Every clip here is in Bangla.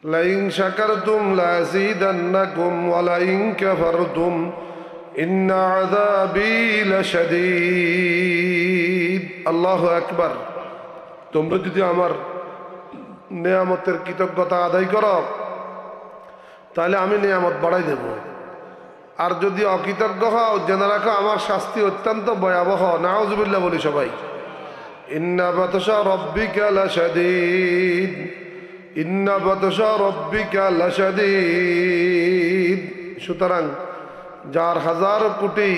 লাইন শাকারতুম লাযীদান্নাকুম ওয়া লাইন কাফারতুম ইন্না আযাবী লাশাদীদ। আল্লাহু আকবার। তোমরা যদি আমার নেয়ামতের কৃতজ্ঞতা আদায় করো তাহলে আমি নেয়ামত বাড়াই দেব, আর যদি অকৃতজ্ঞ হও জেনে রাখো আমার শাস্তি অত্যন্ত ভয়াবহ। নাউযুবিল্লাহ বলি সবাই। ইন্না বাতশা রাব্বিকা লাশাদীদ, ইন্না বাতশা রাব্বিকা লাশাদীদ। সুতরাং যার হাজার কোটি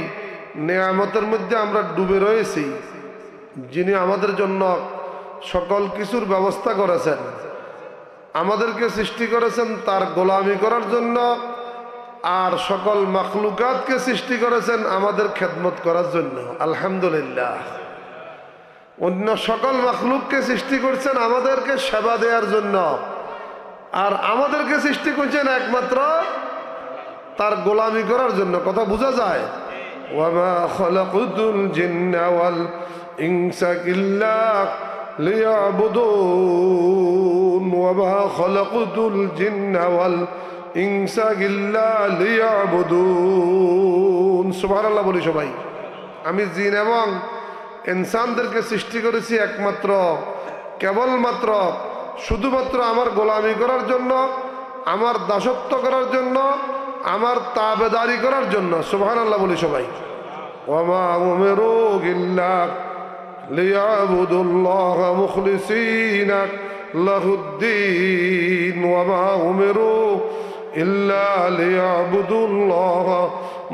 নেয়ামতের মধ্যে আমরা ডুবে রয়েছি, যিনি আমাদের জন্য সকল কিছুর ব্যবস্থা করেছেন, আমাদেরকে সৃষ্টি করেছেন তার গোলামি করার জন্য, আর সকল মাখলুকাতকে সৃষ্টি করেছেন আমাদের খেদমত করার জন্য। আলহামদুলিল্লাহ। অন্য সকল মাখলুককে সৃষ্টি করছেন আমাদেরকে সেবা দেওয়ার জন্য, আর আমাদেরকে সৃষ্টি করছেন একমাত্র তার গোলামি করার জন্য। কথা বোঝা যায়? ওয়ামা খালাকুতুল জিন্না ওয়াল ইনসা ইল্লা লিয়াবুদুন, ওয়ামা খালাকুতুল জিন্না ওয়াল ইনসা ইল্লা লিয়াবুদুন। সুবহানাল্লাহ বলি সবাই। আমি জিন এবং ইনসানদেরকে সৃষ্টি করেছি একমাত্র কেবলমাত্র শুধুমাত্র আমার গোলামি করার জন্য, আমার দাসত্ব করার জন্য, আমার তাবেদারি করার জন্য। সুবহানাল্লাহ বলি সবাই। ওয়ামা উমিরু ইল্লা লিয়াবুদুল্লাহ মুখলিসিনা লাহুদ্দিন, ওয়ামা উমিরু ইল্লা লিয়াবুদুল্লাহ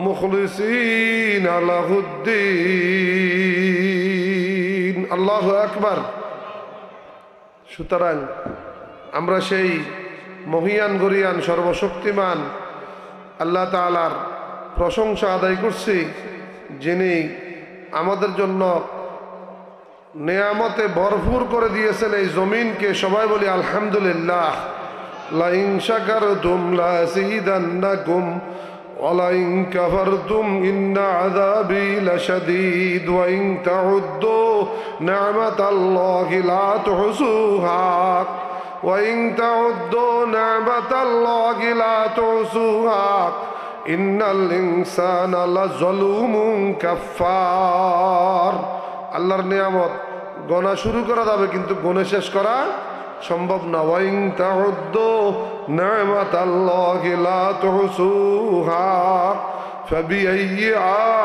মুখলিসিনা লাহুদ্দিন। আল্লাহু আকবার। সুতরাং আমরা সেই মহিয়ান গরিয়ান সর্বশক্তিমান আল্লাহ তাআলার প্রশংসা আদায় করছি, যিনি আমাদের জন্য নেয়ামতে ভরপুর করে দিয়েছেন এই জমিনকে। সবাই বলি আলহামদুলিল্লাহ। লাইন শাকারতুম লাযীদান্নাকুম ওয়া লাইন কাফারতুম ইন্না আযাবী লাশাদীদ ওয়া ইন তাউদ্দু নি'মাতাল্লাহি লা তুহসুহা ওয়া ইন তাউদ্দু নি'মাতাল্লাহি লা তুহসুহা ইন্নাল ইনসানা লাযালুমুন কাফফার। আল্লাহর নিয়ামত গোনা শুরু করা যাবে কিন্তু গুণে শেষ করা সম্ভব না। ওয়া ইন তাউদ্দু নি'মাতাল্লাহি লা তুহসুহা ফাবিআইয়ি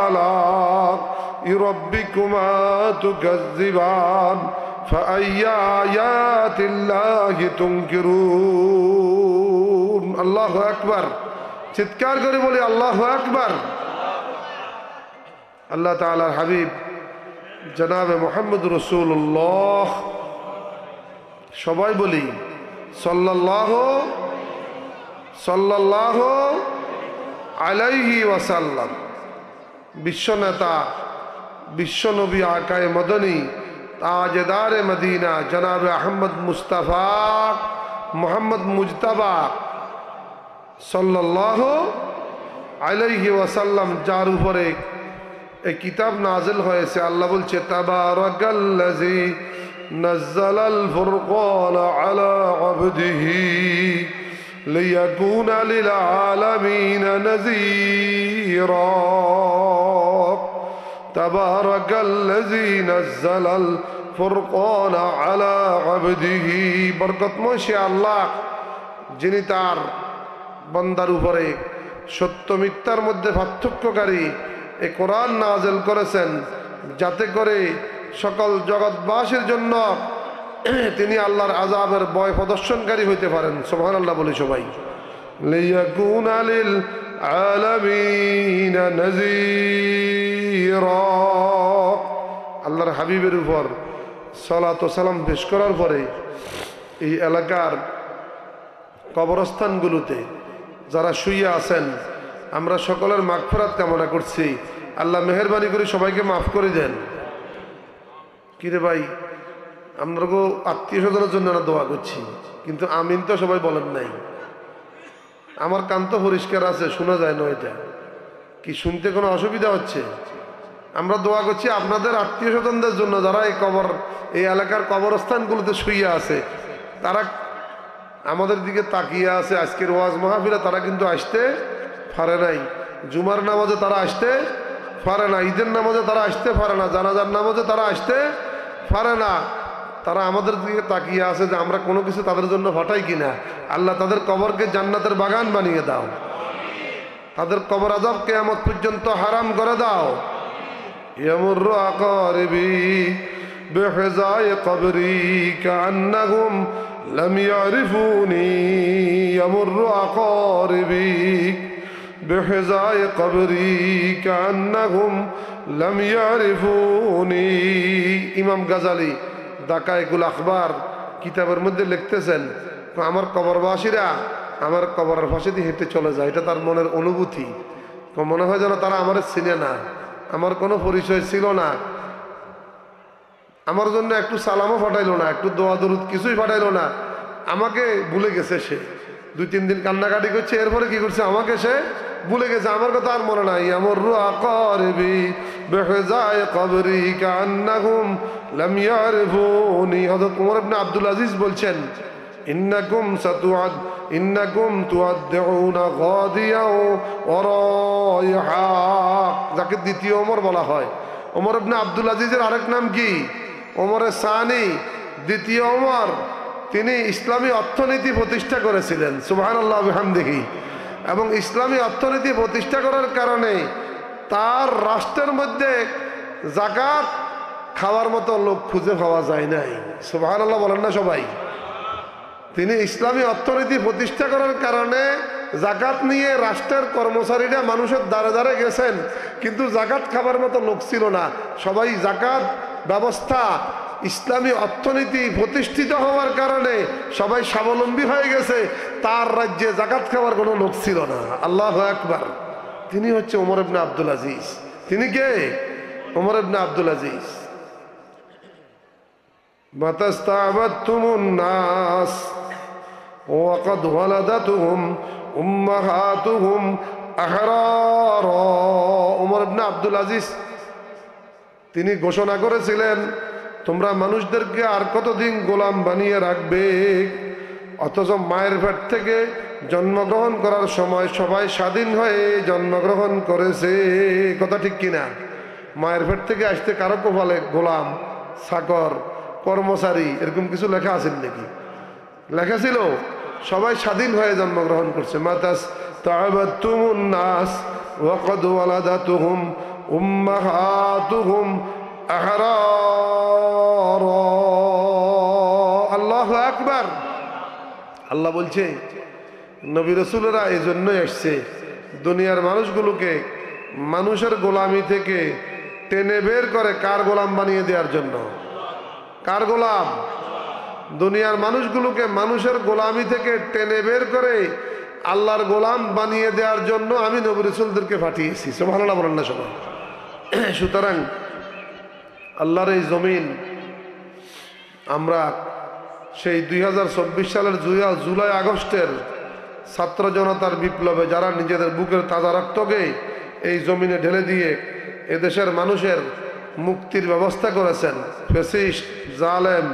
আলা'i রাব্বিকুমা তুকাজ্জিবান ফাআইয়া আয়াতিল্লাহি তুনকিরুন। আল্লাহু আকবার। চিৎকার করে বলি আল্লাহু আকবার। আল্লাহ তাআলার হাবিব জনাবে মুহাম্মদ রাসূলুল্লাহ, সবাই বলি সাল্লাল্লাহু সাল্লাল্লাহু আলাইহি ওয়াসাল্লাম। বিশ্ব নেতা, বিশ্ব নবী আকায়ে মদনী তাজদারে মদিনা জনাবে আহমদ মুস্তাফা মোহাম্মদ মুজতাবা সাল্লাল্লাহু আলাইহি ওয়াসাল্লাম, যার উপরে এই কিতাব নাজিল হয়েছে। আল্লাহ বলছে তাবারাকাল্লাযী নাযালাল ফুরকানা আলা আবদিহি লিয়াকুনা লিল আলামিনা নাযীরা। তাবারাকাল্লাযী নাযালাল ফুরকানা আলা আবদিহি। বরকতময় সে আল্লাহ যিনি তার বান্দার উপরে সত্য মিথ্যার মধ্যে পার্থক্যকারী এই কোরআন নাযিল করেছেন, যাতে করে সকল জগৎবাসীর জন্য তিনি আল্লাহর আযাবের ভয় প্রদর্শনকারী হইতে পারেন। সুবহানাল্লাহ বলি সবাই। লিয়াকুনা লিল আলামিনা নাযীরা। আল্লাহর হাবিবের উপর সালাত ও সালাম পেশ করার পরে এই এলাকার কবরস্থানগুলোতে যারা শুইয়া আছেন, আমরা সকলের মাগফিরাত কামনা করছি। আল্লাহ মেহেরবানি করে সবাইকে মাফ করে দেন। কিরে ভাই, আমরা আত্মীয় স্বজনের জন্য না দোয়া করছি, কিন্তু আমিন তো সবাই বলেন নাই। আমার কান তো পরিষ্কার আছে, শোনা যায় না। এটা কি শুনতে কোনো অসুবিধা হচ্ছে? আমরা দোয়া করছি আপনাদের আত্মীয় স্বজনদের জন্য যারা এই এলাকার কবরস্থানগুলোতে শুইয়া আছে, তারা আমাদের দিকে তাকিয়ে আছে। আজকের ওয়াজ মাহফিলে তারা কিন্তু আসতে পারে নাই, জুমার নামাজে তারা আসতে পারে না, ঈদের নামাজে তারা আসতে পারে না, জানাজার নামাজে তারা আসতে পারে না। তারা আমাদের দিকে তাকিয়ে আছে যে আমরা কোনো কিছু তাদের জন্য ফাটাই কিনা। আল্লাহ তাদের কবরকে জান্নাতের বাগান বানিয়ে দাও, তাদের কবর আযাব কিয়ামত পর্যন্ত হারাম করে দাও। ইয়ামুরু আকারিবি বিহিজাই কবরি কান্নাহুম লাম ইয়ারিফুনি, ইয়ামুরু আকারিবি বিহিজাই কবরি কান্নাহুম লাম ইয়ারিফুনি। ইমাম গাজালি দাকায়েকুল আখবার কিতাবের মধ্যে লিখতেছেন, আমার কবরবাসীরা আমার কবরের পাশে দিয়ে হেঁটে চলে যায়, এটা তার মনের অনুভূতি। মনে হয় যেন তারা আমার চিনে না, আমার কোনো পরিচয় ছিল না, আমার জন্য একটু সালামও ফাটাইলো না, একটু দোয়া দরুদ কিছুই ফাটাইলো না, আমাকে ভুলে গেছে। সে 2-3 দিন কান্নাকাটি করছে, এরপরে কি করছে, আমাকে সে ভুলে গেছে, আমার কথা আর মনে নাই। ইয়ামুরু আকারিবি বিহিজাই কবরি কান্নাহুম লাম ইয়ারিফুনি। হযরত ওমর ইবনে আব্দুল আজিজ বলছেন, ইন্নাকুম তুআদ্দিউনা গাদিয়া ওয়া রাইহা, যাকে দ্বিতীয় ওমর বলা হয়। ওমর ইবনে আব্দুল আজিজের আরেক নাম কি? ওমরে সানি, দ্বিতীয় ওমর। তিনি ইসলামী অর্থনীতি প্রতিষ্ঠা করেছিলেন, সুবহানাল্লাহ ওয়া বিহামদিহি। এবং ইসলামী অর্থনীতি প্রতিষ্ঠা করার কারণে তার রাষ্ট্রের মধ্যে যাকাত খাওয়ার মতো লোক খুঁজে পাওয়া যায় নাই। সুবহানাল্লাহ বলেন না সবাই? তিনি ইসলামী অর্থনীতি প্রতিষ্ঠা করার কারণে যাকাত নিয়ে রাষ্ট্রের কর্মচারীরা মানুষের দ্বারে দ্বারে গেছেন, কিন্তু যাকাত খাবার মতো লোক ছিল না। সবাই যাকাত ব্যবস্থা ইসলামী অর্থনীতি প্রতিষ্ঠিত হওয়ার কারণে সবাই স্বাবলম্বী হয়ে গেছে, তার রাজ্যে যাকাত খাওয়ার কোনো লোক ছিল না। আল্লাহু আকবার। তিনি হচ্ছে ওমর ইবনে আব্দুল আজিজ। তিনি কে? ওমর ইবনে আব্দুল আজিজ। মাতাস্তাবাতুমুন নাস ওয়া ক্বাদ ওয়ালাদাতুহুম উম্মাহাতুহুম আহরারা। ওমর ইবনে আব্দুল আজিজ তিনি ঘোষণা করেছিলেন, তোমরা মানুষদেরকে আর কতদিন গোলাম বানিয়ে রাখবে? অথচ মায়ের পেট থেকে জন্মগ্রহণ করার সময় সবাই স্বাধীন হয়ে জন্মগ্রহণ করেছে। কথা ঠিক কিনা? মায়ের পেট থেকে আসতে কারো কপালে গোলাম, চাকর, কর্মচারী এরকম কিছু লেখা আছে নাকি? লেখা ছিল সবাই স্বাধীন হয়ে জন্মগ্রহণ করছে। মাতাস্তাবাতুমুন নাস ওয়া ক্বাদ ওয়ালাদাতুহুম উম্মাহাতুহুম আহরারা। আল্লাহু আকবার। আল্লাহ বলছে নবী রাসূলেরা এই জন্যই আসছে দুনিয়ার মানুষগুলোকে মানুষের গোলামি থেকে টেনে বের করে কার গোলাম বানিয়ে দেওয়ার জন্য। কার গোলাম? দুনিয়ার মানুষগুলোকে মানুষের গোলামি থেকে টেনে বের করে আল্লাহর গোলাম বানিয়ে দেওয়ার জন্য আমি নবী রাসূলদেরকে পাঠিয়েছি। সুবহানাল্লাহ বলেন না সবাই? সুতরাং আল্লাহর এই জমিন আমরা সেই 2024 সালের জুলাই আগস্টের ছাত্র জনতার বিপ্লবে যারা নিজেদের বুকের তাজা রক্তকে এই জমিনে ঢেলে দিয়ে এদেশের মানুষের মুক্তির ব্যবস্থা করেছেন, ফ্যাসিস্ট জালেম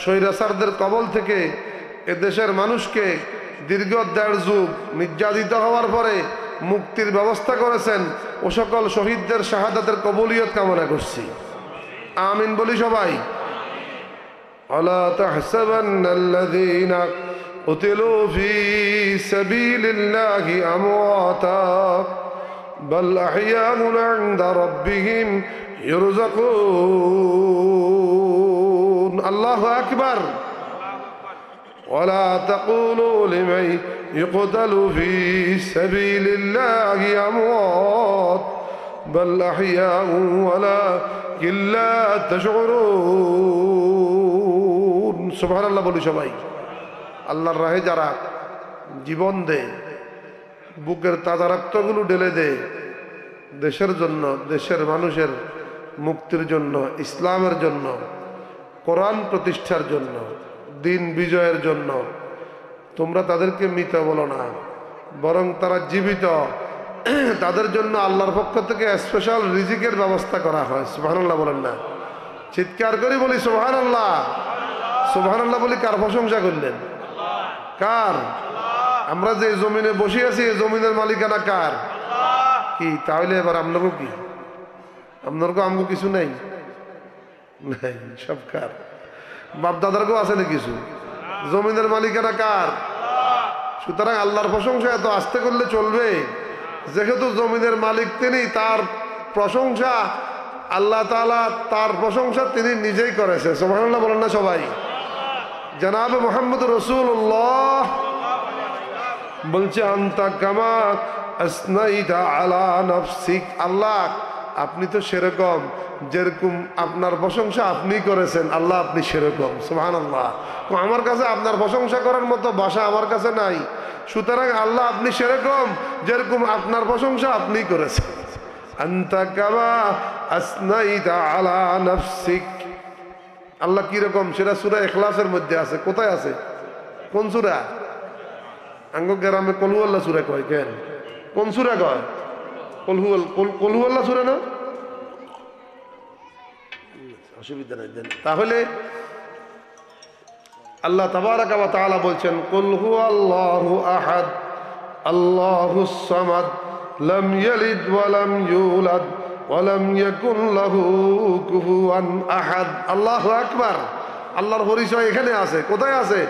স্বৈরাচারদের কবল থেকে এদেশের মানুষকে দীর্ঘ 1.5 যুগ নির্যাতিত হওয়ার পরে মুক্তির ব্যবস্থা করেছেন, ও সকল শহীদদের শাহাদাতের কবুলিয়ত কামনা করছি। আমিন বলি সবাই। আলা তাহসাবান্নাল্লাযীনা কুতিলু ফী সাবিলিল্লাহি আমওয়াতা বাল আহইয়াউন ইনদা রাব্বিহিম ইরযাকুন। আল্লাহু আকবার। ওয়ালা তাকুলু লিমান ইউকতালু ফী সাবিলিল্লাহি আমওয়াত বাল আহইয়াউন ওয়ালাকিন লা তাশউরুন। সুবহানাল্লাহ বলি সবাই। আল্লাহর রাহে যারা জীবন দেয়, বুকের তাজা রক্তগুলো ঢেলে দেয় দেশের জন্য, দেশের মানুষের মুক্তির জন্য, ইসলামের জন্য, কোরআন প্রতিষ্ঠার জন্য, দিন বিজয়ের জন্য, তোমরা তাদেরকে মৃত বলো না, বরং তারা জীবিত। তাদের জন্য আল্লাহর পক্ষ থেকে স্পেশাল রিজিকের ব্যবস্থা করা হয়। সুবহানাল্লাহ বলেন না? চিৎকার করে বলি সুবহানাল্লাহ। সুবহানাল্লাহ বলি কার প্রশংসা করলেন? কার? আমরা যে জমিনে বসে আছি এই জমিনের মালিকানা কার? কি তাহলে এবার আপনারও কি? আপনারও আমগো কিছু নেই, নাই, সব কার? বাপ দাদারকেও আছে না কিছু? জমিনের মালিকানা কার? সুতরাং আল্লাহর প্রশংসা এত আস্তে করলে চলবে? যেহেতু জমিনের মালিক তিনি, তার প্রশংসা আল্লাহ তাআলা, তার প্রশংসা তিনি নিজেই করেছেন। সুবহানাল্লাহ বলেন না সবাই? জনাবে মুহাম্মদ রাসূলুল্লাহ বলছে আনতা কামা আসনাইতা আলা নাফসিক, আল্লাহ আপনি তো সেরকম যেরকম আপনার প্রশংসা আপনি করেছেন, আল্লাহ আপনি সেরকম। সুবহানাল্লাহ। আমার কাছে আপনার প্রশংসা করার মতো ভাষা আমার কাছে নাই, সুতরাং আল্লাহ আপনি সেরকম যেরকম আপনার প্রশংসা আপনি করেছেন। আনতা কামা আসনাইতা আলা নাফসিক, আল্লাহ কিরকম সেটা সূরা ইখলাসের মধ্যে আছে। কোথায় আছে? কোন সূরা? আঙ্গ গ্রামে কলহু আল্লাহ সূরা কয় কেন? কোন সূরা কয়? কলহু আল্লাহ সূরা না? অসুবিধা নাই। তাহলে আল্লাহ তাবারাকা ওয়া তাআলা বলছেন কুল হুয়াল্লাহু আহাদ আল্লাহুস সামাদ লাম ইয়ালিদ ওয়া লাম ইউলাদ ওয়া লাম ইয়াকুন লাহু কুফুয়ান আহাদ। আল্লাহু আকবার। আল্লাহর পরিচয় এখানে আছে। কোথায় আছে?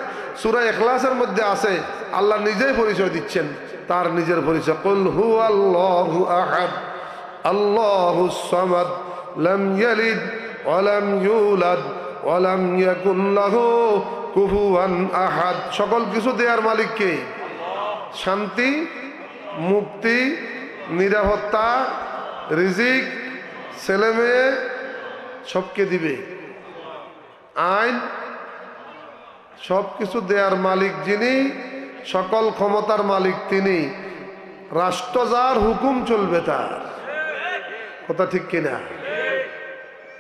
সূরা ইখলাসের মধ্যে আছে। আল্লাহ নিজেই পরিচয় দিচ্ছেন, তার নিজের পরিচয়। কুল হুয়াল্লাহু আহাদ আল্লাহুস সামাদ লাম ইয়ালিদ ওয়া লাম ইউলাদ ওয়া লাম ইয়াকুন লাহু কুফুয়ান আহাদ। সকল কিছু দেয়ার মালিক কে? শান্তি, মুক্তি, নিরাপত্তা, রিজিক, ছেলে মেয়ে সবকে দিবে, আইন সব কিছু দেয়ার মালিক যিনি, সকল ক্ষমতার মালিক তিনি। রাষ্ট্র যার, হুকুম চলবে তার। কথা ঠিক কিনা?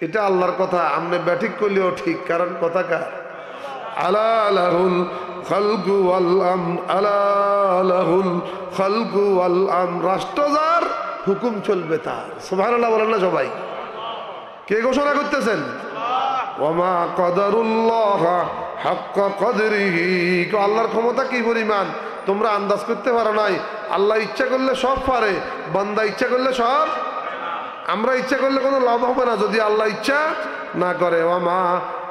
এটা আল্লাহর কথা। আপনি ব্যাঠিক করলেও ঠিক, কারণ কথা কার? আলা লাহুল খালকু ওয়াল আমর, আলা লাহুল খালকু ওয়াল আমর। রাষ্ট্র যার, হুকুম চলবে তার। সুবহানাল্লাহ বলেন না সবাই? কে ঘোষণা করতেছেন? ওয়ামা কদরুল্লাহ হাক্কা কদরিহি। আল্লাহর ক্ষমতা কি পরিমাণ তোমরা আন্দাজ করতে পারো নাই। আল্লাহ ইচ্ছা করলে সব পারে, বান্দা ইচ্ছা করলে সব। আমরা ইচ্ছা করলে কোনো লাভ হবে না যদি আল্লাহ ইচ্ছা না করে। ওয়ামা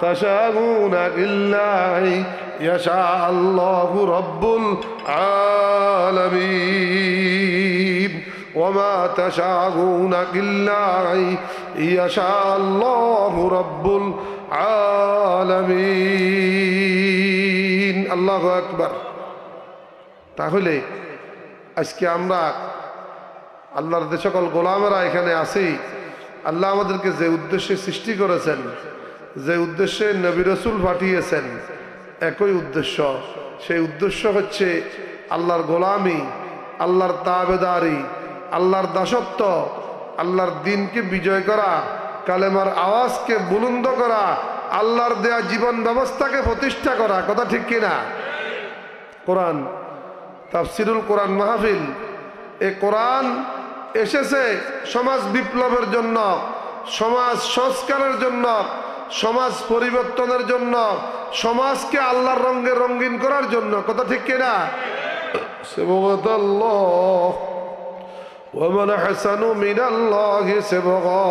তাশাউনা ইল্লা ইয়াশা আল্লাহু রাব্বুল আলামিন। ওয়ামা তাশাউনা ইল্লা ইয়াশা আল্লাহু রাব্বুল আলামিন। আল্লাহু আকবার। তাহলে আজকে আমরা আল্লাহর যে সকল গোলামেরা এখানে আছি, আল্লাহ আমাদেরকে যে উদ্দেশ্যে সৃষ্টি করেছেন, যে উদ্দেশ্যে নবী রাসূল পাঠিয়েছেন, একই উদ্দেশ্য। সেই উদ্দেশ্য হচ্ছে আল্লাহর গোলামি, আল্লাহর তাবেদারি, আল্লাহর দাসত্ব, আল্লাহর দ্বীনকে বিজয় করা, কালেমার আওয়াজকে বুলন্দ করা, আল্লাহর দেয়া জীবন ব্যবস্থাকে প্রতিষ্ঠা করা। কথা ঠিক কিনা? কোরআন, তাফসিরুল কোরআন মাহফিল, এই কোরআন এসেছে সমাজ বিপ্লবের জন্য, সমাজ সংস্কারের জন্য, সমাজ পরিবর্তনের জন্য, সমাজকে আল্লাহর রঙে রঙিন করার জন্য। কথা ঠিক কিনা? সিবগাতাল্লাহ ওয়া মান আহসানু মিনাল্লাহি সিবগা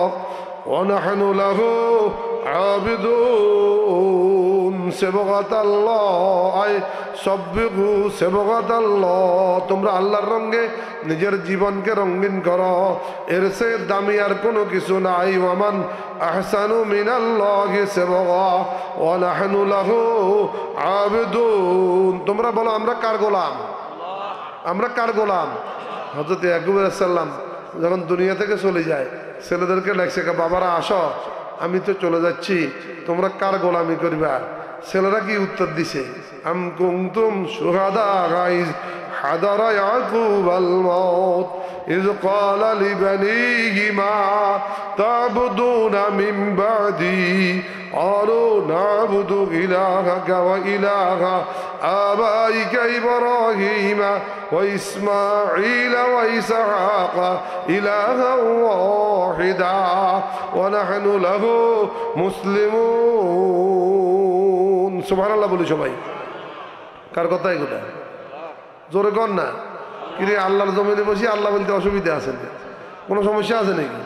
ওয়া নাহনু লাহু আবিদুন। সিবগাতাল্লাহ আই সাব্বিগু সিবগাতাল্লাহ। তোমরা আল্লাহর রঙে নিজের জীবনকে রঙিন করো, এর চেয়ে দামি আর কোনো কিছু নাই। ওয়া মান আহসানু মিনাল্লাহি সিবগা ওয়া নাহনু লাহু আবিদুন। তোমরা বলো আমরা কার গোলাম? আমরা কার গোলাম? হযরত ইয়াকুব আলাইহিস সালাম যখন দুনিয়া থেকে চলে যায়, ছেলেদেরকে ডাকছে, বাবারা আসো, আমি তো চলে যাচ্ছি, তোমরা কার গোলামি করবা? ছেলেরা কি উত্তর দিছে? আম কুনতুম শুহাদা গাইজ হাদারা ইয়াকুব আল মাউত ইয ক্বালা লিবানিহি মা তা'বুদুনা মিন বা'দি ক্বালু না'বুদু ইলাহাকা ওয়া ইলাহা আবাইকা ইব্রাহিমা ওয়া ইসমাঈলা ওয়া ইসহাকা ইলাহান ওয়াহিদা ওয়া নাহনু লাহু মুসলিমুন। সুবহানাল্লাহ বলি সবাই। কার কথা এগুলা? জোরে কর না। কিরে আল্লাহর জমিনে বসে আল্লাহ বলতে অসুবিধা আছে না? কোনো সমস্যা আছে নাকি?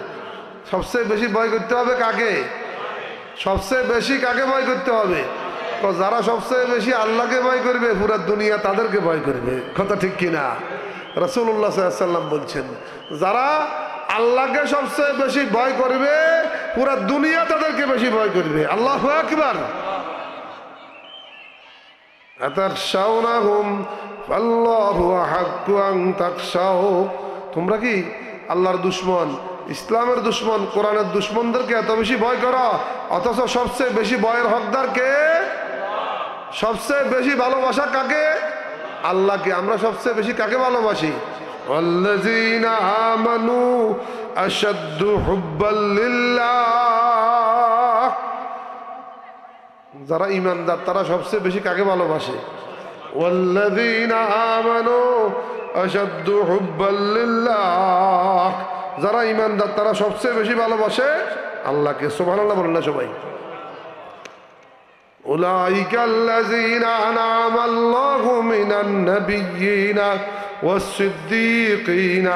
সবচেয়ে বেশি ভয় করতে হবে কাকে? সবচেয়ে বেশি কাকে ভয় করতে হবে? যারা সবচেয়ে বেশি আল্লাহকে ভয় করবে পুরা দুনিয়া তাদেরকে ভয় করবে। কথা ঠিক কিনা? রাসূলুল্লাহ সাল্লাল্লাহু আলাইহি ওয়াসাল্লাম বলছেন, যারা আল্লাহকে সবচেয়ে বেশি ভয় করবে পুরা দুনিয়া তাদেরকে বেশি ভয় করবে। আল্লাহু আকবার। আতাখশাউনাহুম ফাল্লাহু আহাক্কু আন তাখশাউ। তোমরা কি আল্লাহর দুশমন, ইসলামের দুশমন, কোরআনের দুশমনদেরকে এত বেশি ভয় করো, অথচ সবচেয়ে বেশি ভয়ের হকদার কে? সবচেয়ে বেশি ভালোবাসা কাকে? আল্লাহকে। আমরা সবচেয়ে বেশি কাকে ভালোবাসি? আল্লাযীনা আমানু আশাদ্দু হুব্বাল লিল্লাহ। যারা ঈমানদার তারা সবচেয়ে বেশি কাকে ভালোবাসে? ওয়াল্লাযীনা আমানু আশাদ্দু হুব্বাল লিল্লাহ। যারা ঈমানদার তারা সবচেয়ে বেশি ভালোবাসে আল্লাহকে। সুবহানাল্লাহ বলেন না সবাই? أولئك الذين أنعم الله من النبيين والصديقين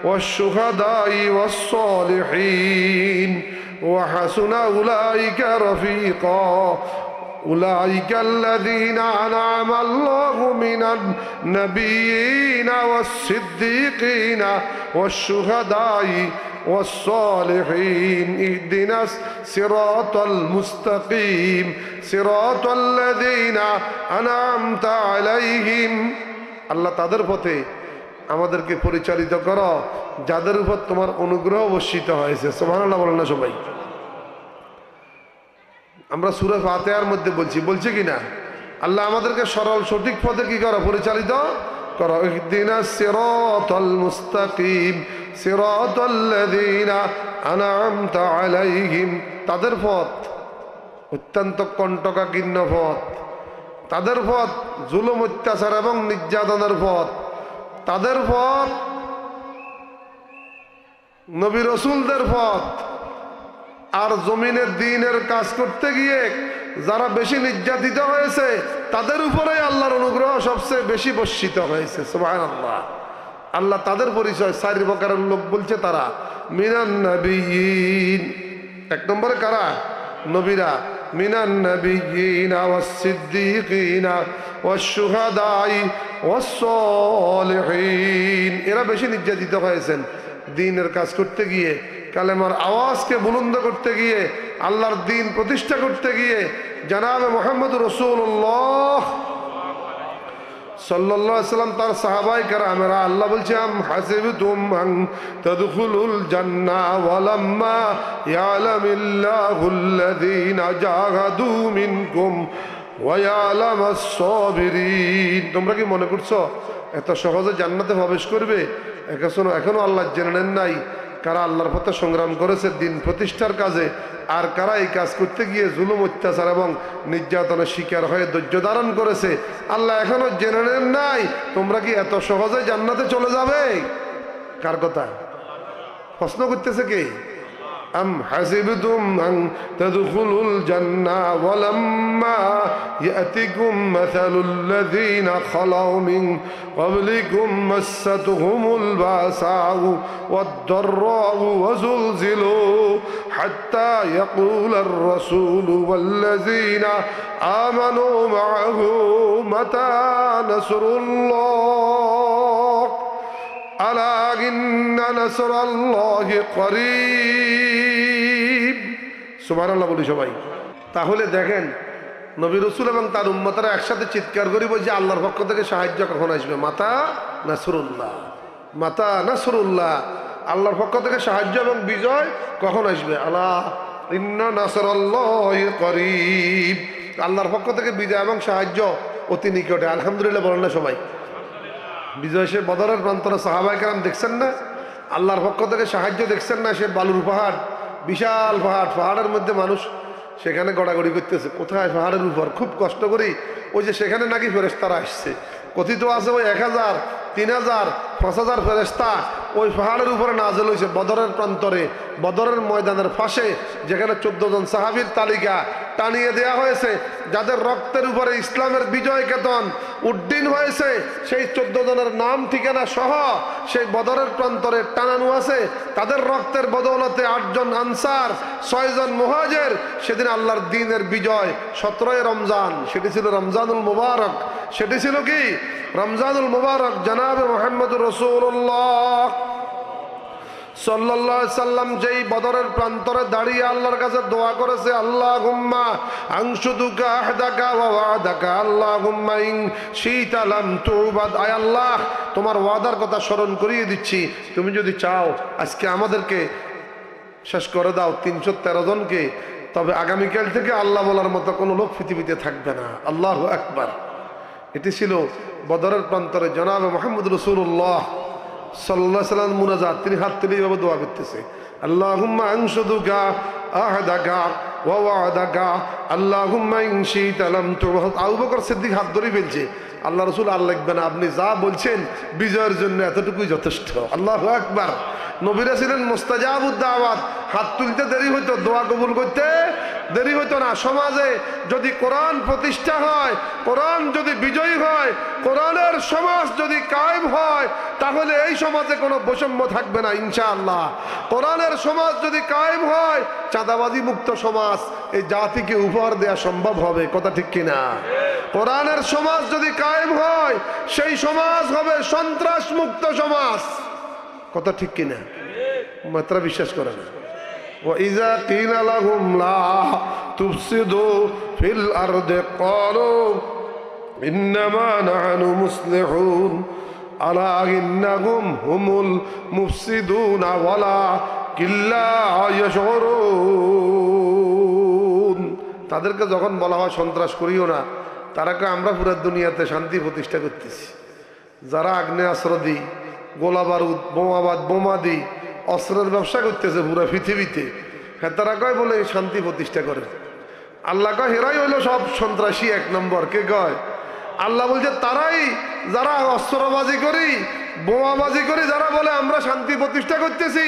والشهداء والصالحين وحسن أولئك رفيقا أولئك الذين أنعم الله من النبيين والصديقين والشهداء والصالحين اهدنا الصراط المستقيم صراط الذين أنعمت عليهم। আল্লাহ তাদের পথে আমাদেরকে পরিচালিত করো যাদের উপর তোমার অনুগ্রহ বর্ষিত হয়েছে। সুবহানাল্লাহ বলেন না সবাই? আমরা সূরা ফাতিহার মধ্যে বলছি কিনা? আল্লাহ আমাদেরকে সরল সঠিক পথে কি করো? পরিচালিত করো। ইহদিনাস সিরাতাল মুস্তাকিম সিরাতাল্লাযীনা আনআমতা আলাইহিম। তাদের পথ অত্যন্ত কণ্টকাকীর্ণ পথ, তাদের পথ জুলুম অত্যাচার এবং নির্যাতনের পথ, তাদের পথ নবী রাসূলদের পথ। আর জমিনের দ্বীনের কাজ করতে গিয়ে যারা বেশি নির্যাতিত হয়েছে তাদের উপরে আল্লাহর অনুগ্রহ সবচেয়ে বেশি বর্ষিত হয়েছে। সুবহানাল্লাহ। আল্লাহ তাদের পরিচয় 4 প্রকারের লোক বলছে। তারা মিনান নাবিয়িন, এক নম্বরে কারা? নবীরা। মিনান নাবিয়িন ওয়াস সিদ্দিকিন ওয়াস শুহাদাই ওয়াস সালিহিন। এরা বেশি নির্যাতিত হয়েছেন দ্বীনের কাজ করতে গিয়ে, কালেমার আওয়াজকে বুলন্দ করতে গিয়ে, আল্লাহর দ্বীন প্রতিষ্ঠা করতে গিয়ে। জনাবে মুহাম্মদ রাসূলুল্লাহ সাল্লাল্লাহু আলাইহি ওয়াসাল্লাম তার সাহাবায়ে কেরামেরা, আল্লাহ বলছে আম হাসিবতুম আন তাদখুলুল জান্নাহ ওয়ালাম্মা ইয়ালামিল্লাহুল্লাযীনা জাহাদু মিনকুম ওয়া ইয়ালামাস সাবিরিন। তোমরা কি মনে করছো এত সহজে জান্নাতে প্রবেশ করবে? এখনো আল্লাহ জেনে নেন নাই কারা আল্লাহর পথে সংগ্রাম করেছে দিন প্রতিষ্ঠার কাজে, আর কারা এই কাজ করতে গিয়ে জুলুম অত্যাচার এবং নির্যাতনের শিকার হয়ে ধৈর্য ধারণ করেছে। আল্লাহ এখনো জেনে নেন নাই তোমরা কি এত সহজে জান্নাতে চলে যাবে? কার কথা প্রশ্ন করতেছে কে? আম হাসিবতুম আন তাদখুলুল জান্নাহ ওয়ালাম্মা ইয়াতিকুম মাসালুল লাযীনা খালাউ মিন ক্বাবলিকুম মাসাতহুমুল বাসাউ ওয়াদ-দাররাউ ওয়াযুলজিলু হাত্তা ইয়াকুলার রাসূলু ওয়াল্লাযীনা আমানু মা'আহু মাতা নাসরুল্লাহ আলা ইন্না নাসরাল্লাহি করিব। সুবহানাল্লাহ বলি সবাই। তাহলে দেখেন নবী রাসূল এবং তার উম্মতরা একসাথে চিৎকার করে বলছে আল্লাহর পক্ষ থেকে সাহায্য কখন আসবে? মাতা নাসরুল্লাহ, মাতা নাসরুল্লাহ। আল্লাহর পক্ষ থেকে সাহায্য এবং বিজয় কখন আসবে? আলা ইন্না নাসরাল্লাহি করিব। আল্লাহর পক্ষ থেকে বিজয় এবং সাহায্য অতি নিকটে। আলহামদুলিল্লাহ বলেন না সবাই? বিজয় সে বদরের প্রান্তরে সাহাবায়ে কেরাম দেখছেন না? আল্লাহর পক্ষ থেকে সাহায্য দেখছেন না? সে বালুর পাহাড়, বিশাল পাহাড়, পাহাড়ের মধ্যে মানুষ সেখানে গড়াগড়ি করতেছে। কোথায়? পাহাড়ের উপর। খুব কষ্ট করি ওই যে সেখানে নাকি ফেরেশতারা আসছে। কথিত আছে ওই 1000, 3000, 5000 ফেরেশতা ওই পাহাড়ের উপরে নাযিল হয়েছে বদরের প্রান্তরে, বদরের ময়দানের পাশে, যেখানে 14 জন সাহাবীর তালিকা টানিয়ে দেয়া হয়েছে, যাদের রক্তের উপরে ইসলামের বিজয় কেতন উড্ডীন হয়েছে, সেই 14 জনের নাম ঠিকানা সহ সেই বদরের প্রান্তরে টানানো আছে। তাদের রক্তের বদৌলতে 8 জন আনসার, 6 জন মুহাজির সেদিন আল্লাহর দ্বীনের বিজয়। 17 রমজান, সেটি ছিল রমজানুল মুবারক। সেটি ছিল কি? রমজানুল মুবারক। জনাবে মুহাম্মদুর রাসূলুল্লাহ সাল্লাল্লাহু আলাইহি সাল্লাম যেই বদরের প্রান্তরে দাঁড়িয়ে আল্লাহর কাছে দোয়া করেছে, আল্লাহুম্মা আনশুদুকা আহদাকা ওয়া ওয়াদাকা আল্লাহুম্মা ইন শিতা লাম তুবাদ। আয় আল্লাহ, তোমার ওয়াদার কথা স্মরণ করিয়ে দিচ্ছি, তুমি যদি চাও আজকে আমাদেরকে শেষ করে দাও 313 জনকে, তবে আগামীকাল থেকে আল্লাহ বলার মতো কোনো লোক পৃথিবীতে থাকবে না। আল্লাহু আকবার। এটি ছিল বদরের প্রান্তরে জনাবে মুহাম্মদ রাসূলুল্লাহ সাল্লাল্লাহু আলাইহি ওয়াসাল্লাম মুনাজাত। তিনি হাত তুলে এইভাবে দোয়া করতেছে, আল্লাহুম্মা আনশুদুকা আহদাকা ওয়া ওয়াদাকা আল্লাহুম্মা ইন শিতা লাম তুবাদ। আবু বকর সিদ্দিক হাত ধরে বলছে, আল্লাহ রাসূল আর লিখবে না, আপনি যা বলছেন বিজয়ের জন্য এতটুকুই যথেষ্ট। আল্লাহু আকবার। নবীরা ছিলেন মুস্তাজাবুদ দাওয়াত। হাত তুলতে দেরি হইতো, দোয়া কবুল করতে দেরি হইতো না। সমাজে যদি কোরআন প্রতিষ্ঠা হয়, কোরআন যদি বিজয়ী হয়, কোরআনের সমাজ যদি কায়েম হয়, তাহলে এই সমাজে কোনো বৈষম্য থাকবে না ইনশাআল্লাহ। কোরআনের সমাজ যদি কায়েম হয়, চাঁদাবাজি মুক্ত সমাজ এই জাতিকে উপহার দেয়া সম্ভব হবে। কথা ঠিক কিনা? কোরআনের সমাজ যদি কায়েম হয়, সেই সমাজ হবে সন্ত্রাস মুক্ত সমাজ। কথা ঠিক কিনা? মাত্রা বিশ্বাস করে না। وَإِذَا قِيلَ لَهُمْ لَا تُفْسِدُوا فِي الْأَرْضِ قَالُوا إِنَّمَا نَحْنُ مُصْلِحُونَ أَلَا إِنَّهُمْ هُمُ الْمُفْسِدُونَ وَلَكِنْ لَا يَشْعُرُونَ। তাদেরকে যখন বলা হয় সন্ত্রাস করিও না, তারা কয় আমরা পুরো দুনিয়াতে শান্তি প্রতিষ্ঠা করতেছি। যারা আগ্নেয়াস্ত্র দিই, গোলা বারুদ, বোমাবাদ, বোমা দিই, অস্ত্রের ব্যবসা করতেছে পুরা পৃথিবীতে, হ্যাঁ তারা কয় বলে শান্তি প্রতিষ্ঠা করে। আল্লাহ কয় হেরাই হইলো সব সন্ত্রাসী 1 নম্বর। কে কয়? আল্লাহ বলছে তারাই, যারা অস্ত্রবাজি করি, বোমাবাজি করি, যারা বলে আমরা শান্তি প্রতিষ্ঠা করতেছি,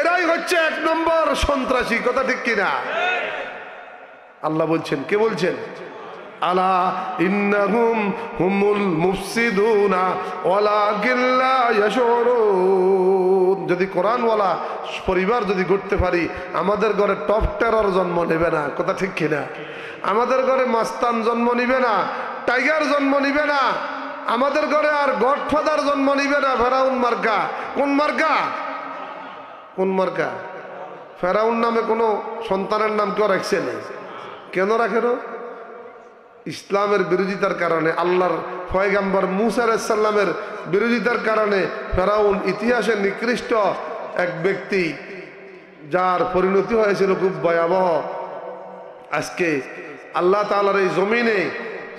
এরাই হচ্ছে 1 নম্বর সন্ত্রাসী। কথা ঠিক কিনা? আল্লাহ বলছেন। কে বলছেন? আলা ইন্নাহুম হুমুল মুফসিদুনা ওয়ালাকিন লা ইয়াশউরুন। যদি কোরআনওয়ালা পরিবার যদি গড়তে পারি, আমাদের ঘরে টপ টেরর জন্ম নেবে না। কথা ঠিক কিনা? আমাদের ঘরে মাস্তান জন্ম নিবে না, টাইগার জন্ম নিবে না, আমাদের ঘরে আর গডফাদার জন্ম নিবে না। ফেরাউন মার্কা। কোন মার্কা? কোন মার্কা? ফেরাউন নামে কোনো সন্তানের নাম কেউ রাখছে না। কেন রাখে না? ইসলামের বিরোধিতার কারণে, আল্লাহর পয়গম্বর মূসা আলাইহিস সালামের বিরোধিতার কারণে ফেরাউন ইতিহাসে নিকৃষ্ট এক ব্যক্তি, যার পরিণতি হয়েছিল খুব ভয়াবহ। আজকে আল্লাহ তাআলার এই জমিনে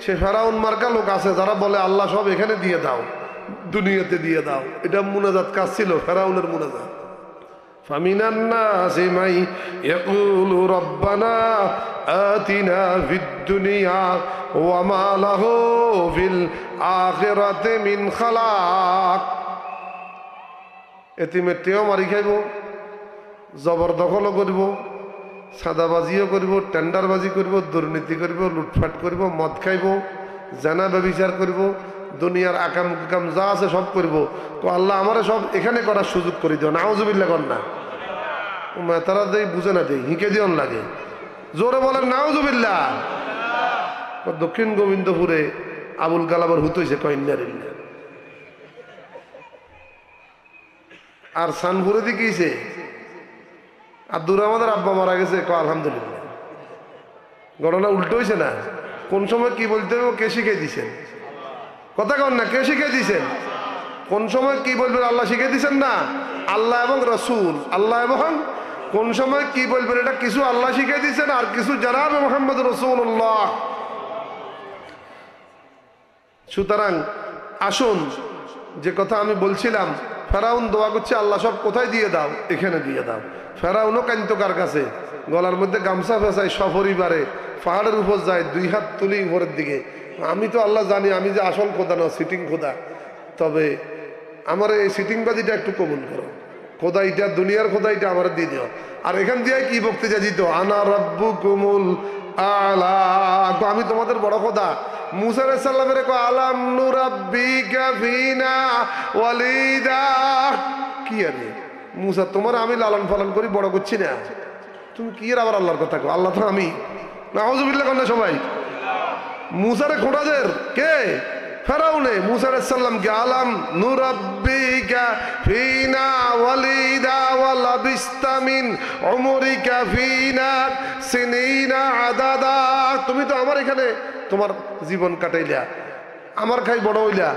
সে ফেরাউন মার্কা লোক আছে, যারা বলে আল্লাহ সব এখানে দিয়ে দাও, দুনিয়াতে দিয়ে দাও। এটা মুনাজাত কাজ ছিল, ফেরাউনের মুনাজাত। فمن الناس من يقول ربنا آتنا في الدنيا وما له في الآخرة من خلاق। এতিমের টেও মারি খাইব, জবরদখলও করব, সাদাবাজিও করব, টেন্ডারবাজি করব, দুর্নীতি করব, লুটফাট করব, মদ খাইব, জানা ব্যভিচার করব, দুনিয়ার আকাম কুকাম যা আছে সব করব। আল্লাহ আমারে সব এখানে করার সুযোগ করে দিও। নাউজুবিল্লাহ কর না, তারা দেই বুঝে না, দেই হিঁকে দিও লাগে। জোরে বলেন নাউজুবিল্লাহ। দক্ষিণ গোবিন্দপুরে আবুল কালামের হুত হয়েছে কইন্যারিল্লা। আর সানপুরে দিকেছে আব্দুর রহমানের আব্বা মারা গেছে, আলহামদুলিল্লাহ। ঘটনা উল্টো হয়েছে না? কোন সময় কি বলতে হবে কে শিখিয়ে দিছেন? কথা কন না, কে শিখিয়ে দিছেন? কোন সময় কি বলবেন আল্লাহ শিখিয়ে দিছেন না? আল্লাহ এবং রসুল, আল্লাহ এবং কোন সময় কি বলবেন এটা কিছু আল্লাহ শিখিয়ে দিচ্ছেন, আর কিছু জনাবে মুহাম্মদ রাসূলুল্লাহ। সুতরাং আসুন, যে কথা আমি বলছিলাম, ফেরাউন দোয়া করছে আল্লাহ সব কোথায় দিয়ে দাও, এখানে দিয়ে দাও। ফেরাউনও কান্ত কার কাছে, গলার মধ্যে গামছা ফেসায়, সপরিবারে পাহাড়ের উপর যায়, 2 হাত তুলি উপরের দিকে। আমি তো আল্লাহ জানি আমি যে আসল খোদা না, সিটিং খোদা, তবে আমার এই সিটিংবাজিটা একটু কবুল করো। খোদাইটা দুনিয়ার খোদাইটা আমার দিয়ে দিও। আর এখান দিয়ে কি বক্তৃতা দিত, আনা রাব্বুকুমুল আলা, আমি তোমাদের বড় খোদা। মুসা আলাইহিস সালামের কো আলাম নুরাব্বিকা ফিনা ওয়ালিদা, কি আরে মুসা তোমার আমি লালন পালন করি বড় করছি না, তুমি কি এর আবার আল্লাহর কথা কো? আল্লাহ তো আমি, নাউজুবিল্লাহ কন্যা সবাই। মুসারে খোঁড়াদের কে? ফেরাউনে মুসা আলাইহিস সালামকে আলাম নুরাব্বিকা ফিনা ওয়ালিদা ওয়া লাবিস্তা মিন উমরিকা ফিনা সিনিনা আদাদা, তুমি তো আমার এখানে তোমার জীবন কাটাইলা, আমার খাই বড় হইলা,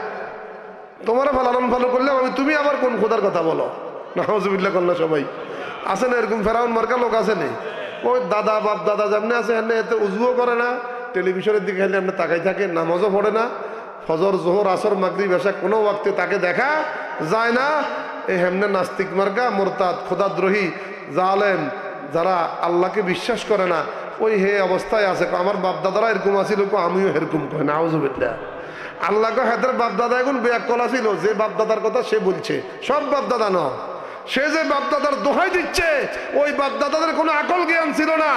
তোমার লালন পালন করলাম আমি, তুমি আবার কোন খোদার কথা বলো? নাউজুবিল্লাহ কন্যা সবাই। আছে না এরকম ফেরাউন মার্কা লোক? আছে না? ওই দাদা বাপ দাদা যেমনি আছে এমনি, এতে উজুও করে না, টেলিভিশনের দিকে খাইলে এমনি তাকাই থাকে, নামাজও পড়ে না, ফজর জোহর আসর মাগরিব এশা কোনো ওয়াক্তে তাকে দেখা যায় না। এই হেমনে নাস্তিক মার্কা মুরতাদ খোদাদ্রোহী জালেম যারা আল্লাহকে বিশ্বাস করে না, ওই হে অবস্থায় আছে। আমার বাপ দাদারা এরকম আছিল, আমিও এরকম কই না, আউযুবিল্লাহ। আল্লাহকে হাতের বাপ দাদা এখন বেয়াক্কল ছিল, যে বাপ দাদার কথা সে বলছে, সব বাপ দাদা নয়। সে যে বাপ দাদার দোহাই দিচ্ছে, ওই বাপ দাদাদের কোনো আকল জ্ঞান ছিল না।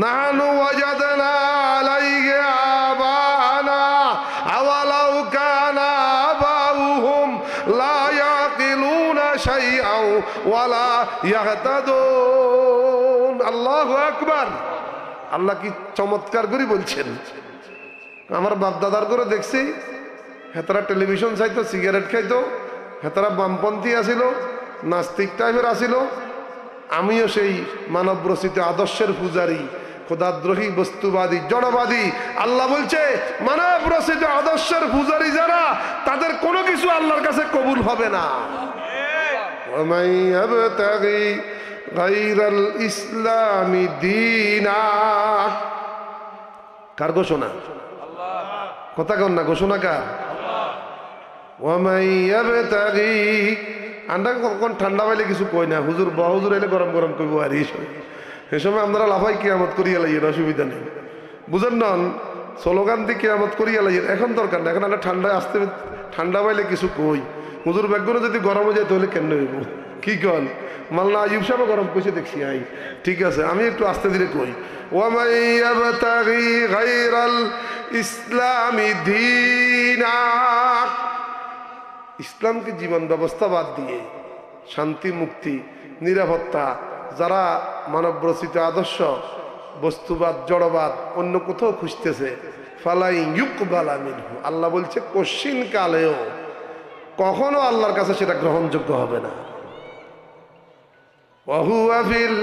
নাহানু ওয়াজাদনা আলাইহি আবানা আওয়ালাউ কানা আবাউহুম লা ইয়াকিলুনা শাইআন ওয়ালা ইয়াহতাদুন। আল্লাহু আকবার। আল্লাহ কি চমৎকার করে বলছেন। আমার বাপ দাদার করে দেখছি, হেতারা টেলিভিশন চাইতো, সিগারেট খাইতো, হেতারা বামপন্থী আসিল, নাস্তিক টাইপের আসিল। আমিও সেই মানব রচিত আদর্শের পূজারী, খোদাদ্রোহী, বস্তুবাদী, জড়বাদী। আল্লাহ বলছে মানব রচিত আদর্শের পূজারী যারা, তাদের কোনো কিছু আল্লাহর কাছে কবুল হবে না। ওয়ামান ইয়াবতাগি গায়রাল ইসলামি দীনা, কার ঘোষণা? কথা কন না, ঘোষণা কার? ওয়ামান ইয়াবতাগি, আমরা কখন ঠান্ডা পাইলে কিছু কই না, হুজুর হুজুর এলে গরম গরম কইব, আর এই সময় আমরা লাফাই কিয়ামত করিয়া লাইয়েন, অসুবিধা নেই, বুঝেন না? স্লোগান দিয়ে কিয়ামত করিয়া লাইয়েন, এখন দরকার না, এখন আমরা ঠান্ডায় আসতে, ঠান্ডা পাইলে কিছু কই। হুজুর ব্যাগগুলো যদি গরম হয়ে যায় তাহলে কেন হইব? কি কন? মাল্লা আইয়ুব সাহেব গরম কইছে দেখছি, আই ঠিক আছে, আমি একটু আস্তে ধীরে কই। ওয়ামান ইয়াবতাগি গায়রাল ইসলামি দীনা, ইসলামকে জীবন ব্যবস্থা বাদ দিয়ে শান্তি, মুক্তি, নিরাপত্তা যারা মানব রচিত আদর্শ, বস্তুবাদ, জড়বাদ অন্য কোথাও খুঁজতেছে, ফালাই ইউকবালা মিনহু, আল্লাহ বলছে কশিন কালেও কখনো আল্লাহর কাছে সেটা গ্রহণযোগ্য হবে না। ওয়া হুয়া ফিল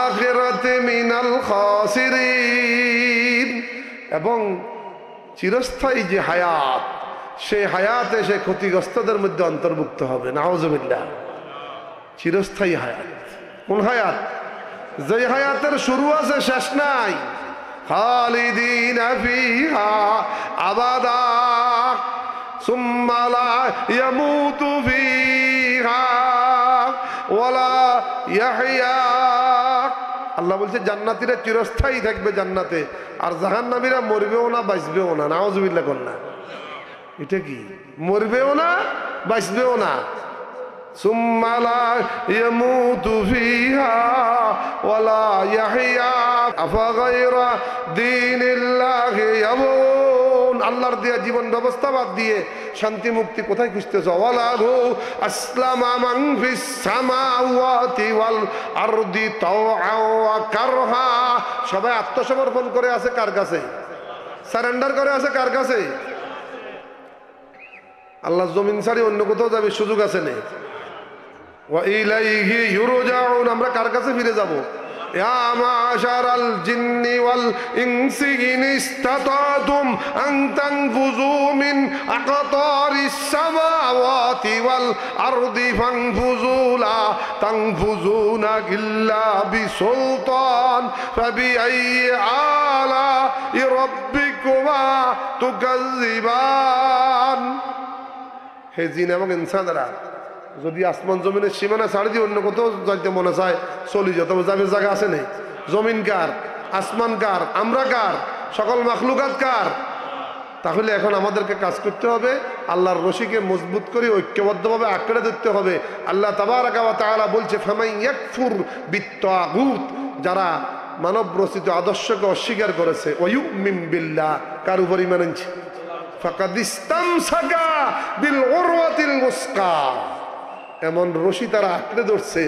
আখিরাতি মিনাল খাসিরিন, এবং চিরস্থায়ী যে হায়াত, সেই হায়াতে সে ক্ষতিগ্রস্তদের মধ্যে অন্তর্ভুক্ত হবে। নাউজুবিল্লাহ। চিরস্থায়ী হায়াত কোন হায়াত? যে হায়াতের শুরু আছে শেষ নাই। খালিদিনা ফিহা আবাদা সুম্মা লা ইয়ামুতু ফিহা ওয়ালা ইয়াহইয়া। আল্লাহ বলছে জান্নাতীরা চিরস্থায়ী থাকবে জান্নাতে, আর জাহান্নামীরা মরবেও না, বাঁচবেও না। নাউজুবিল্লাহ কন্যা। এটা কি? মরবেও না, বাঁচবেও না। সুম্মা লা ইয়ামুতু ফিহা ওয়ালা ইয়াহইয়া আফাগায়রা দীনিল্লাহি ইয়াবুন। আল্লাহর দেয়া জীবন ব্যবস্থা বাদ দিয়ে শান্তি মুক্তি কোথায় খুঁজতেছ? ওয়ালাহু আসলামা মান ফিস সামাওয়াতি ওয়াল আরদি তাওআ ওয়া কারহা। সবাই আত্মসমর্পণ করে আছে কার কাছে? সারেন্ডার করে আছে কার কাছে? আল্লাহ জমিন ছাড়ি অন্য কোথাও যাবে সুযোগ আছে না। ওয়া ইলাইহি ইউরজাউন, আমরা কার কাছে ফিরে যাব? ইয়া মাশারাল জিন্নি ওয়াল ইনসি ইন ইসতাতাতুম আন তানফুযু মিন আকতারিস সামাওয়াতি ওয়াল আরদি ফানফুযু লা তানফুযুনা ইল্লা বিসুলতান ফাবিআইয়ি আলা'i রাব্বিকুমা তুকাজ্জিবান। হে জিন এবং ইনসানরা, যদি আসমান জমিনের সীমানা ছাড়ি দিয়ে অন্য কোথাও যাইতে মনে চায় চলি যা, তবে যাবে জায়গা আছে নেই। জমিন কার? আসমান কার? আমরা কার? সকল মাখলুকাত কার? তাহলে এখন আমাদেরকে কাজ করতে হবে, আল্লাহর রশিকে মজবুত করে ঐক্যবদ্ধভাবে আঁকড়ে ধরতে হবে। আল্লাহ তাবারাকা ওয়া তাআলা বলছে, ফামান ইয়াকফুর বিত্তাগুত, যারা মানব রচিত আদর্শকে অস্বীকার করেছে, ওয়া ইউমিন বিল্লাহ, কার উপর ঈমান আনছে, ফাকাদ ইসতামসাকা বিল উরওয়াতিল মুসকা, এমন রশি তারা আঁকড়ে ধরছে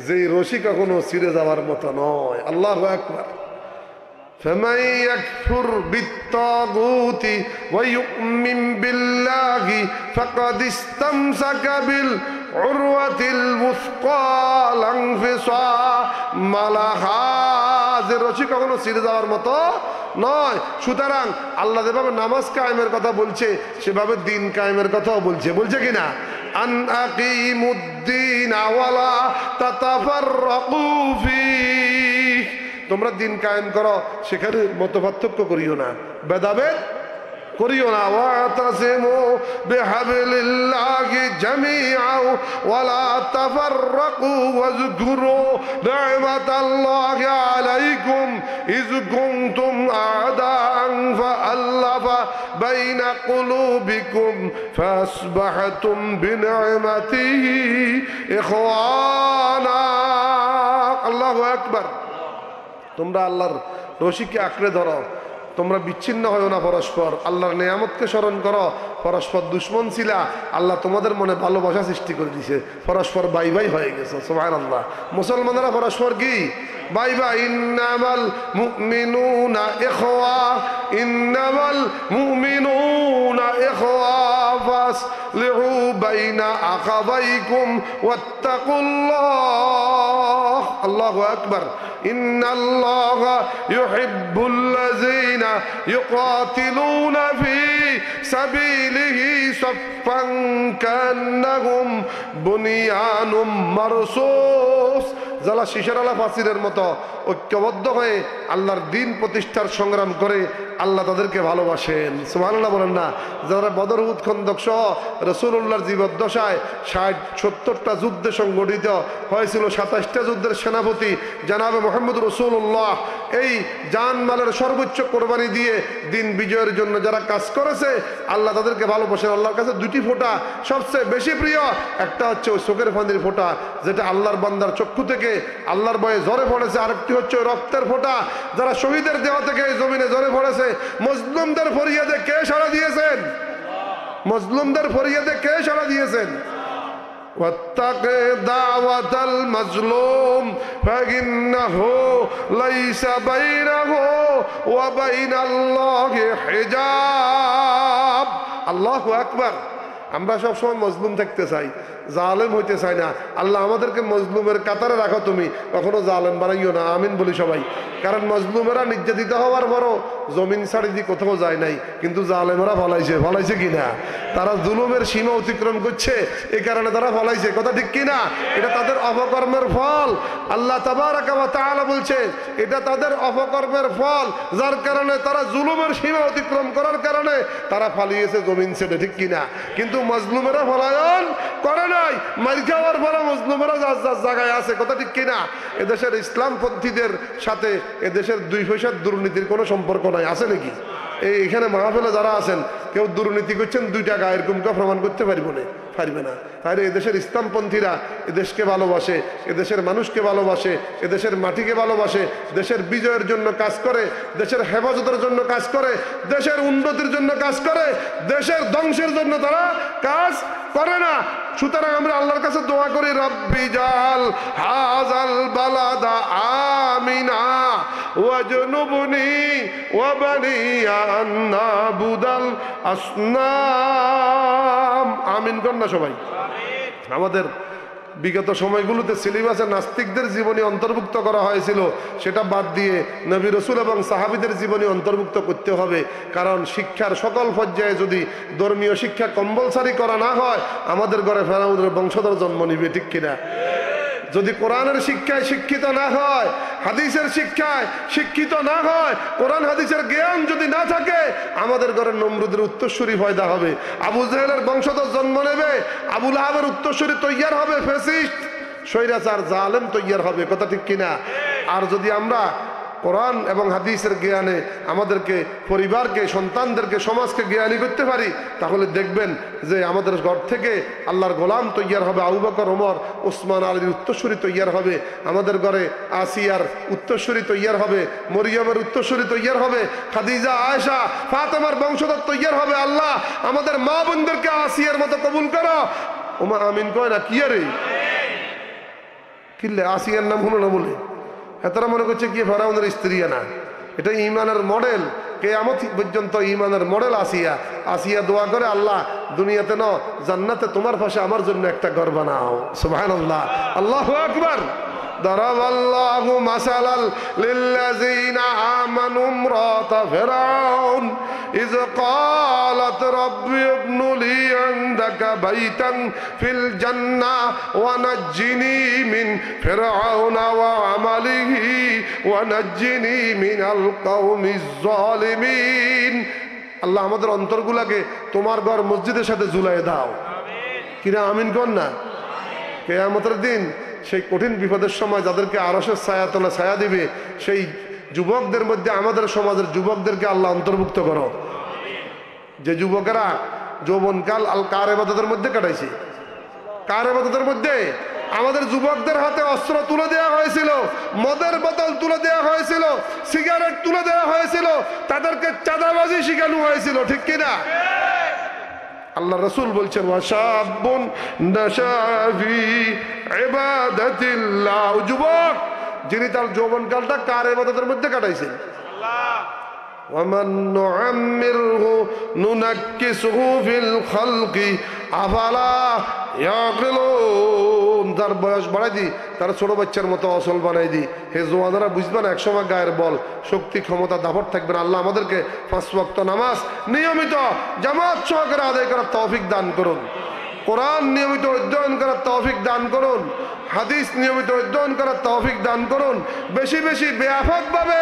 যে রশি কখনো ছিঁড়ে যাওয়ার মতো নয়। আল্লাহু আকবার। فمن يكفر بالطاغوت ويؤمن بالله فقد استمسك بالعروة الوثقى لا انفصام لها, যে রশি কখনো ছিঁড়ে যাওয়ার মতো নয়। সুতরাং আল্লাহ যেভাবে নামাজ কায়েমের কথা বলছে সেভাবে দিন কায়েমের কথাও বলছে, বলছে কিনা, আন আকিমুদ্দিন ওয়ালা তাতাফাররাকু ফীহ, তোমরা দিন কায়েম করো, সেখানে মতপার্থক্য করিও না, ভেদাভেদ করিও না। ওয়াতাসিমু বিহাবলিল্লাহি জামিআন ওয়ালা তাফাররাকু ওয়াজকুরু নি'মাতাল্লাহি আলাইকুম ইয কুনতুম আ'দাআন ফাআল্লাফা বাইনা কুলুবিকুম ফাসবাহতুম বিনি'মাতিহি ইখওয়ানা। আল্লাহু আকবার। তোমরা আল্লাহর রশিকে আঁকড়ে ধরো, তোমরা বিচ্ছিন্ন হও না পরস্পর, আল্লাহর নেয়ামতকে স্মরণ করো। পরস্পর দুশ্মন ছিলা, আল্লাহ তোমাদের মনে ভালোবাসা সৃষ্টি করে দিয়েছে, পরস্পর বাই বাই হয়ে গেছে। সুবহানাল্লাহ। মুসলমানরা পরস্পর কি বাই বাই। ইন্নামাল মুমিনুনা ইখওয়া, ইন্নামাল মুমিনুনা ইখওয়া ফাসলিহু বাইনা আখাবাইকুম ওয়াত্তাকুল্লাহ। আল্লাহু আকবার। ইন্নাল্লাহা ইউহিব্বুল্লাযীনা ইউকাতিলুনা ফী সাবিলিহি সাফফান কান্নাহুম বুনিয়ানুম মারসুস। যারা শিশার আলা ফাসিরের মতো ঐক্যবদ্ধ হয়ে আল্লাহর দিন প্রতিষ্ঠার সংগ্রাম করে, আল্লাহ তাদেরকে ভালোবাসেন। সুবহানাল্লাহ বলেন না। যারা বদর, উহুদ, খন্দক সহ রাসূলুল্লাহর জীবদ্দশায় 60-70টা যুদ্ধে সংগঠিত হয়েছিল, 27টা যুদ্ধের সেনাপতি জানাবে মুহাম্মদ রাসূলুল্লাহ এই জানমালের সর্বোচ্চ কোরবানি দিয়ে দিন বিজয়ের জন্য যারা কাজ করেছে, আল্লাহ তাদেরকে ভালোবাসেন। আল্লাহর কাছে দুটি ফোঁটা সবচেয়ে বেশি প্রিয়, একটা হচ্ছে ওই চোখের ফাঁদির ফোঁটা, যেটা আল্লাহর বান্দার চক্ষু থেকে আল্লাহর ভয়ে ঝরে পড়েছে, আরেকটি হচ্ছে ওই রক্তের ফোঁটা যারা শহীদের দেহ থেকে জমিনে ঝরে পড়েছে। মজলুমদের ফরিয়াদে কে সাড়া দিয়েছেন? মজলুমদের ফরিয়াদে কে সাড়া দিয়েছেন? ওয়াত্তাকি দাওয়াতাল মাজলুম ফাইন্নাহু লাইসা বাইনাহু ওয়া বাইনাল্লাহি হিজাব। আল্লাহু আকবার। আমরা সবসময় মজলুম থাকতে চাই, জালেম হইতে চাই না। আল্লাহ আমাদেরকে মজলুমের কাতারে রাখো, তুমি কখনো জালেম বানাইও না। আমিন বলি সবাই। কারণ মজলুমেরা নির্যাতিত হওয়ার পরও জমিন ছাড়ি দিয়ে কোথাও যায় নাই, কিন্তু জালেমেরা ফলাইছে কিনা? তারা জুলুমের সীমা অতিক্রম করছে, এই কারণে তারা ফলাইছে। কথা ঠিক কিনা? এটা তাদের অপকর্মের ফল। আল্লাহ তাবারাকা ওয়া তাআলা বলছে এটা তাদের অপকর্মের ফল, যার কারণে তারা জুলুমের সীমা অতিক্রম করার কারণে তারা ফালিয়েছে জমিন ছেড়ে। ঠিক কিনা? কিন্তু মজলুমেরা ফলায়ন করে নাই, মার খাওয়ার পরে মজলুমেরা যার যার জায়গায় আছে। কথা ঠিক কিনা? এদেশের ইসলামপন্থীদের সাথে এদেশের 2 পয়সার দুর্নীতির কোনো সম্পর্ক নাই, আছে নাকি? এইখানে মাহফিলে যারা আছেন কেউ দুর্নীতি করছেন 2 টাকা, এরকম কেউ প্রমাণ করতে পারবে না। তাহলে এদেশের ইসলামপন্থীরা এদেশকে ভালোবাসে, এদেশের মানুষকে ভালোবাসে, এদেশের মাটিকে ভালোবাসে, দেশের বিজয়ের জন্য কাজ করে, দেশের হেফাজতের জন্য কাজ করে, দেশের উন্নতির জন্য কাজ করে, দেশের ধ্বংসের জন্য তারা কাজ করে না। সুতরাং আমরা আল্লাহর কাছে দোয়া করি, রব্বি জাল হাযাল বালাদা আমিনা ওয়াজনুবনি ওয়া বানিয়া আন নাবুদাল আসনাম। আমিন কর না সবাই। আমাদের বিগত সময়গুলোতে সিলেবাসে নাস্তিকদের জীবনী অন্তর্ভুক্ত করা হয়েছিল, সেটা বাদ দিয়ে নবী রাসূল এবং সাহাবীদের জীবনী অন্তর্ভুক্ত করতে হবে। কারণ শিক্ষার সকল পর্যায়ে যদি ধর্মীয় শিক্ষা কম্পালসারি করা না হয়, আমাদের ঘরে ফেরাউনের বংশধর জন্ম নিবে। ঠিক কিনা? যদি কোরআনের শিক্ষায় শিক্ষিত না হয়, হাদিসের শিক্ষায় শিক্ষিত না হয়, কোরআন হাদিসের জ্ঞান যদি না থাকে, আমাদের ঘরে নমরুদের উত্তরসূরি পয়দা হবে, আবু জেহেলের বংশধর জন্ম নেবে, আবু লাহাবের উত্তরসূরি তৈয়ার হবে, ফ্যাসিস্ট স্বৈরাচার জালেম তৈয়ার হবে। কথা ঠিক কিনা? আর যদি আমরা কোরআন এবং হাদিসের জ্ঞানে আমাদেরকে, পরিবারকে, সন্তানদেরকে, সমাজকে জ্ঞানী করতে পারি, তাহলে দেখবেন যে আমাদের ঘর থেকে আল্লাহর গোলাম তৈয়ার হবে, আবু বকর, ওমর, ওসমান, আলীর উত্তরসূরি তৈয়ার হবে, আমাদের ঘরে আসিয়ার উত্তরসূরি তৈয়ার হবে, মরিয়মের উত্তরসূরি তৈয়ার হবে, খাদিজা, আয়েশা, ফাতেমার বংশধর তৈয়ার হবে। আল্লাহ আমাদের মা বোনদেরকে আসিয়ার মতো কবুল করো। ওমা আমিন কয় না, কি আরে কিনলে আসিয়ার নাম হলো না বলে এতরা মনে করছে কি ফেরাউনের স্ত্রী না। এটা ইমানের মডেল, কিয়ামত পর্যন্ত ইমানের মডেল আসিয়া। আসিয়া দোয়া করে, আল্লাহ দুনিয়াতে ন জান্নাতে তোমার পাশে আমার জন্য একটা ঘর বানাও। সুবহানাল্লাহ, আল্লাহু আকবার। ضرب الله مثلا للذين آمنوا امرأة فرعون إذ قالت رب ابن لي عندك بيتا في الجنة ونجني من فرعون وعمله ونجني من القوم الظالمين। আল্লাহ আমাদের অন্তরগুলাকে তোমার ঘর মসজিদের সাথে ঝুলাই দাও। কিরা আমিন কর না। কিয়ামতের দিন সেই কঠিন বিপদের সময় যাদেরকে আরশের ছায়াতলে ছায়া দিবে, সেই যুবকদের মধ্যে আমাদের সমাজের যুবকদেরকে আল্লাহ অন্তর্ভুক্ত করো। যে যুবকেরা যৌবনকাল কার ইবাদতের মধ্যে কাটাইছে, কার ইবাদতের মধ্যে। আমাদের যুবকদের হাতে অস্ত্র তুলে দেওয়া হয়েছিল, মদের বোতল তুলে দেওয়া হয়েছিল, সিগারেট তুলে দেওয়া হয়েছিল, তাদেরকে চাঁদাবাজি শিখানো হয়েছিল, ঠিক কিনা? আল্লাহ রাসূল বলছেন, ওয়াশাবুন নাশাফি ইবাদাতিল্লাহ, যুবক যিনি তার যৌবনকালটা কার ইবাদতের মধ্যে কাটাইছেন। আল্লাহ। ওয়ামান নুআম্মিরহু নুনাক্কিসহু ফিল খালকি আফালা ইয়াকিলুন। তার বয়স বাড়াই দি, তার ছোট বাচ্চার মতো অসল বানাই দি। হে জওয়ানরা, বুঝবে না একসময় গায়ের বল, শক্তি, ক্ষমতা, দাপট থাকবে না। আল্লাহ আমাদেরকে 5 ওয়াক্ত নামাজ নিয়মিত জামাত সহকারে আদায় করার তৌফিক দান করুন, কোরআন নিয়মিত অধ্যয়ন করার তৌফিক দান করুন, হাদিস নিয়মিত অধ্যয়ন করার তৌফিক দান করুন। বেশি বেশি ব্যাপকভাবে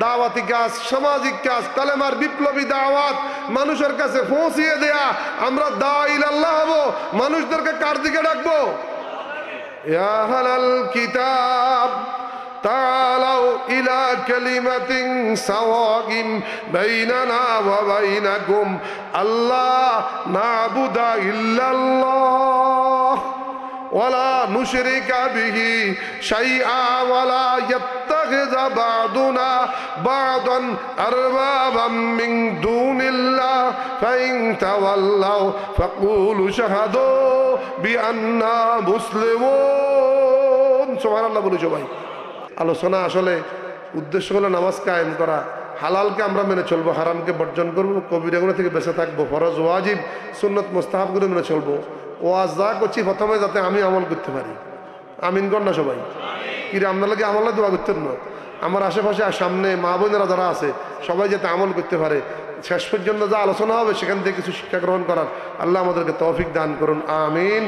দাওয়াতি কাজ, সামাজিক কাজ, কালেমার বিপ্লবী দাওয়াত মানুষের কাছে পৌঁছিয়ে দেয়া। আমরা দাঈ ইলাল্লাহ হব, মানুষদেরকে কার দিকে ডাকবো? ইয়া আহলাল কিতাব তাআলাউ ইলা কালিমাতিন সাওয়াইন বাইনানা ওয়া বাইনাকুম আল্লা না'বুদা ইল্লাল্লাহ ওয়ালা নুশরিকা বিহি শাইআ ওয়ালা ইয়াত্তাখিযা বা'দুনা বা'দান আরবাবাম মিন দুনিল্লাহ ফাইন তাওয়াল্লাউ ফাকুলু শাহাদু বিআন্না মুসলিমুন। সুবহানাল্লাহ বলি সবাই। আলোচনা আসলে উদ্দেশ্য হলো নামাজ কায়েম করা, হালালকে আমরা মেনে চলবো, হারামকে বর্জন করবো, কবিরা গুনাহ থেকে বেঁচে থাকবো, ফরজ ওয়াজিব সুন্নত মুস্তাহাবগুলো মেনে চলবো। ওয়াজ যা করছি প্রথমে যাতে আমি আমল করতে পারি। আমিন কর না সবাই। কিরে আপনার লাগে আমল দোয়া করতেন না। আমার আশেপাশে আর সামনে মা বোনেরা যারা আছে সবাই যাতে আমল করতে পারে। শেষ পর্যন্ত যা আলোচনা হবে সেখান থেকে কিছু শিক্ষা গ্রহণ করার আল্লাহ আমাদেরকে তৌফিক দান করুন। আমিন।